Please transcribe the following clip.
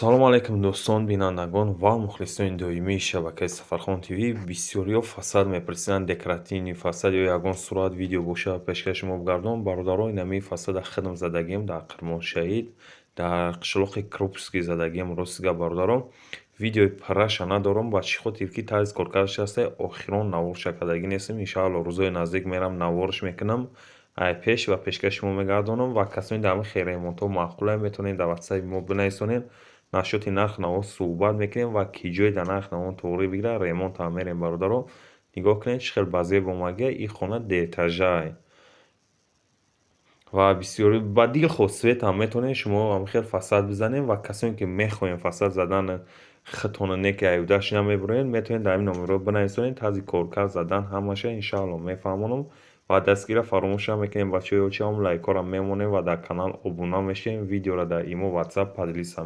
салом алейкум дӯстон, бинандагон ва мухлисони доимии шабакаи Сафархон ТВ. Бисёриҳо фасад мепурсиданд, декоративни фасад ё ягон сурат видео бошад пешкаши шумо бигардонам. Бародаро, инамии фасада хидм задагием дар Қирмоншаҳид, дар қишлоқи Крупский задагием. Рости гап бародаро, видеои параша надорам, ба чӣ хотир ки тарзи кор кардаш ҳасте, охирон наворша кардагӣ нестем. Иншаалло рӯзои наздик мерам, наворш мекунам, пеш ва пешкаши шумо мегардонам. Ва касони дар михи ремонтҳо маъқулае, метавонед дар ватсаби мо бинависонед. Нашоти нарх наво суҳбат мекунем ва ки ҷои дар нарх наво тоғри бигирад, ремонт ҳам мерем. Бародаро, нигоҳ кунед чӣ хел ба зеб омадагия. Ин хона детажае ва бисёри ба дилхоҳ свет ҳам метавонед шумо ҳамихел фасад бизанед. Ва касоне ки мехоҳем фасад задан хитона ки аюдаш намебуред, метавонед дар ин номерҳо бинависонед. Тарзи коркард задан ҳамаша иншаалло мефаҳмонам ва дастгира фаромӯш намекунем. Бачаҳои очаам лайкорам мемонем ва дар канал обуна мешавем. Видеоро дар имо, ватсап, подлиса